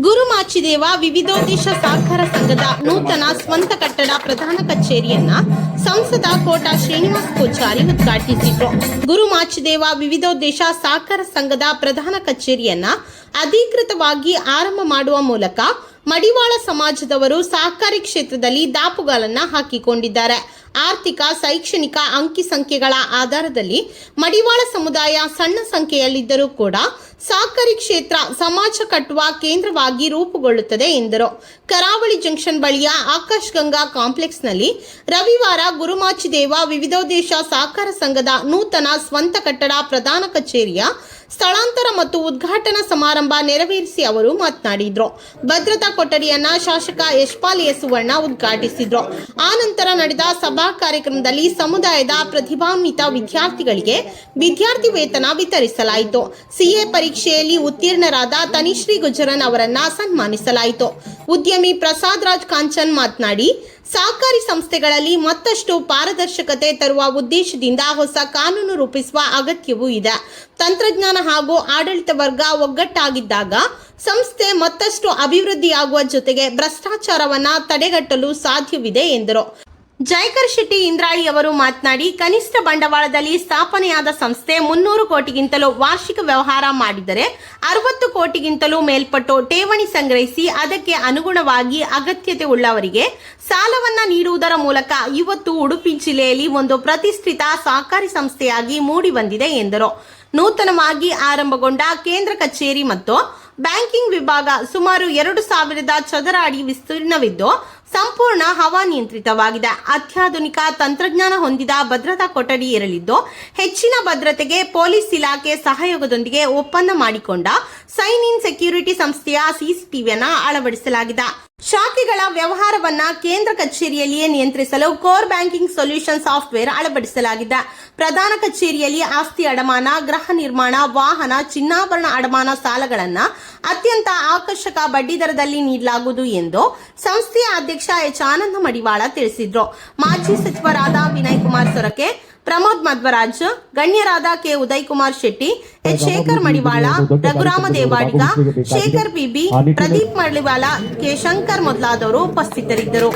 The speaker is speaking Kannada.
ಗುರುಮಾಚಿದೇವ ವಿವಿಧೋದ್ದೇಶ ಸಹಕಾರ ಸಂಘದ ನೂತನ ಸ್ವಂತ ಕಟ್ಟಡ ಪ್ರಧಾನ ಕಚೇರಿಯನ್ನ ಸಂಸದ ಕೋಟ ಶ್ರೀನಿವಾಸ್ ಪೂಜಾರಿ ಉದ್ಘಾಟಿಸಿದರು. ಗುರುಮಾಚಿದೇವ ವಿವಿಧೋದ್ದೇಶ ಸಹಕಾರ ಸಂಘದ ಪ್ರಧಾನ ಕಚೇರಿಯನ್ನ ಅಧಿಕೃತವಾಗಿ ಆರಂಭ ಮಾಡುವ ಮೂಲಕ ಮಡಿವಾಳ ಸಮಾಜದವರು ಸಹಕಾರಿ ಕ್ಷೇತ್ರದಲ್ಲಿ ದಾಪುಗಾಲನ್ನ ಹಾಕಿಕೊಂಡಿದ್ದಾರೆ. ಆರ್ಥಿಕ ಶೈಕ್ಷಣಿಕ ಅಂಕಿ ಸಂಖ್ಯೆಗಳ ಆಧಾರದಲ್ಲಿ ಮಡಿವಾಳ ಸಮುದಾಯ ಸಣ್ಣ ಸಂಖ್ಯೆಯಲ್ಲಿದ್ದರೂ ಕೂಡ ಸಹಕಾರಿ ಕ್ಷೇತ್ರ ಸಮಾಜ ಕಟ್ಟುವ ಕೇಂದ್ರವಾಗಿ ರೂಪುಗೊಳ್ಳುತ್ತದೆ ಎಂದರು. ಕರಾವಳಿ ಜಂಕ್ಷನ್ ಬಳಿಯ ಆಕಾಶ್ ಗಂಗಾ ಕಾಂಪ್ಲೆಕ್ಸ್ನಲ್ಲಿ ರವಿವಾರ ಗುರುಮಾಚಿದೇವ ವಿವಿಧೋದ್ದೇಶ ಸಹಕಾರ ಸಂಘದ ನೂತನ ಸ್ವಂತ ಕಟ್ಟಡ ಪ್ರಧಾನ ಕಚೇರಿಯ ಸ್ಥಳಾಂತರ ಮತ್ತು ಉದ್ಘಾಟನಾ ಸಮಾರಂಭ ನೆರವೇರಿಸಿ ಅವರು ಮಾತನಾಡಿದರು. ಭದ್ರತಾ ಕೊಠಡಿಯನ್ನ ಶಾಸಕ ಯಶ್ಪಾಲ್ ಸುವರ್ಣ ಉದ್ಘಾಟಿಸಿದ್ರು. ಆನಂತರ ನಡೆದ ಸಭಾ ಕಾರ್ಯಕ್ರಮದಲ್ಲಿ ಸಮುದಾಯದ ಪ್ರತಿಭಾನ್ವಿತ ವಿದ್ಯಾರ್ಥಿಗಳಿಗೆ ವಿದ್ಯಾರ್ಥಿ ವೇತನ ವಿತರಿಸಲಾಯಿತು. ಸಿಎ ಪರೀಕ್ಷೆಯಲ್ಲಿ ಉತ್ತೀರ್ಣರಾದ ತನಿಶ್ರೀ ಗುಜರನ್ ಅವರನ್ನ ಸನ್ಮಾನಿಸಲಾಯಿತು. ಉದ್ಯಮಿ ಪ್ರಸಾದ್ ರಾಜ್ ಕಾಂಚನ್ ಮಾತನಾಡಿ, ಸಹಕಾರಿ ಸಂಸ್ಥೆಗಳಲ್ಲಿ ಮತ್ತಷ್ಟು ಪಾರದರ್ಶಕತೆ ತರುವ ಉದ್ದೇಶದಿಂದ ಹೊಸ ಕಾನೂನು ರೂಪಿಸುವ ಅಗತ್ಯವೂ ಇದೆ. ತಂತ್ರಜ್ಞಾನ ಹಾಗೂ ಆಡಳಿತ ವರ್ಗ ಒಗ್ಗಟ್ಟಾಗಿದ್ದಾಗ ಸಂಸ್ಥೆ ಮತ್ತಷ್ಟು ಅಭಿವೃದ್ಧಿಯಾಗುವ ಜೊತೆಗೆ ಭ್ರಷ್ಟಾಚಾರವನ್ನ ತಡೆಗಟ್ಟಲು ಸಾಧ್ಯವಿದೆ ಎಂದರು. ಜಯಕರ್ ಶೆಟ್ಟಿ ಇಂದ್ರಾಳಿ ಅವರು ಮಾತನಾಡಿ, ಕನಿಷ್ಠ ಬಂಡವಾಳದಲ್ಲಿ ಸ್ಥಾಪನೆಯಾದ ಸಂಸ್ಥೆ 300 ಕೋಟಿಗಿಂತಲೂ ವಾರ್ಷಿಕ ವ್ಯವಹಾರ ಮಾಡಿದರೆ 60 ಕೋಟಿಗಿಂತಲೂ ಮೇಲ್ಪಟ್ಟು ಠೇವಣಿ ಸಂಗ್ರಹಿಸಿ ಅದಕ್ಕೆ ಅನುಗುಣವಾಗಿ ಅಗತ್ಯತೆ ಉಳ್ಳವರಿಗೆ ಸಾಲವನ್ನ ನೀಡುವುದರ ಮೂಲಕ ಇವತ್ತು ಉಡುಪಿ ಜಿಲ್ಲೆಯಲ್ಲಿ ಒಂದು ಪ್ರತಿಷ್ಠಿತ ಸಹಕಾರಿ ಸಂಸ್ಥೆಯಾಗಿ ಮೂಡಿ ಬಂದಿದೆ ಎಂದರು. ನೂತನವಾಗಿ ಆರಂಭಗೊಂಡ ಕೇಂದ್ರ ಕಚೇರಿ ಮತ್ತು ಬ್ಯಾಂಕಿಂಗ್ ವಿಭಾಗ ಸುಮಾರು 2000 ಚದರ ಅಡಿ ವಿಸ್ತೀರ್ಣವಿದ್ದು ಸಂಪೂರ್ಣ ಹವಾನಿಯಂತ್ರಿತವಾಗಿದೆ. ಅತ್ಯಾಧುನಿಕ ತಂತ್ರಜ್ಞಾನ ಹೊಂದಿದ ಭದ್ರತಾ ಕೊಠಡಿ ಇರಲಿದ್ದು ಹೆಚ್ಚಿನ ಭದ್ರತೆಗೆ ಪೊಲೀಸ್ ಇಲಾಖೆ ಸಹಯೋಗದೊಂದಿಗೆ ಒಪ್ಪಂದ ಮಾಡಿಕೊಂಡ ಸೈನ್ ಇನ್ ಸೆಕ್ಯೂರಿಟಿ ಸಂಸ್ಥೆಯ ಸಿಸಿಟಿವಿಯನ್ನು ಅಳವಡಿಸಲಾಗಿದೆ. ಶಾಖೆಗಳ ವ್ಯವಹಾರವನ್ನ ಕೇಂದ್ರ ಕಚೇರಿಯಲ್ಲಿಯೇ ನಿಯಂತ್ರಿಸಲು ಕೋರ್ ಬ್ಯಾಂಕಿಂಗ್ ಸೊಲ್ಯೂಷನ್ ಸಾಫ್ಟ್ವೇರ್ ಅಳವಡಿಸಲಾಗಿದೆ. ಪ್ರಧಾನ ಕಚೇರಿಯಲ್ಲಿ ಆಸ್ತಿ ಅಡಮಾನ, ಗೃಹ ನಿರ್ಮಾಣ, ವಾಹನ, ಚಿನ್ನಾಭರಣ ಅಡಮಾನ ಸಾಲಗಳನ್ನು ಅತ್ಯಂತ ಆಕರ್ಷಕ ಬಡ್ಡಿ ದರದಲ್ಲಿ ನೀಡಲಾಗುವುದು ಎಂದು ಸಂಸ್ಥೆಯ ಅಧ್ಯಕ್ಷ ಎಚ್ ಆನಂದ ಮಡಿವಾಳ ತಿಳಿಸಿದರು. ಮಾಜಿ ಸಚಿವರಾದ ವಿನಯ್ ಕುಮಾರ್ ಸೊರಕೆ, ಪ್ರಮೋದ್ ಮಧ್ವರಾಜ್, ಗಣ್ಯರಾದ ಕೆ ಉದಯ್ ಕುಮಾರ್ ಶೆಟ್ಟಿ, ಎಚ್ ಶೇಖರ್ ಮಡಿವಾಳ, ರಘುರಾಮ ದೇವಾಡಿಗ, ಶೇಖರ್ ಬಿಬಿ, ಪ್ರದೀಪ್ ಮಡಿವಾಳ, ಕೆ ಶಂಕರ್ ಮೊದಲಾದವರು ಉಪಸ್ಥಿತರಿದ್ದರು.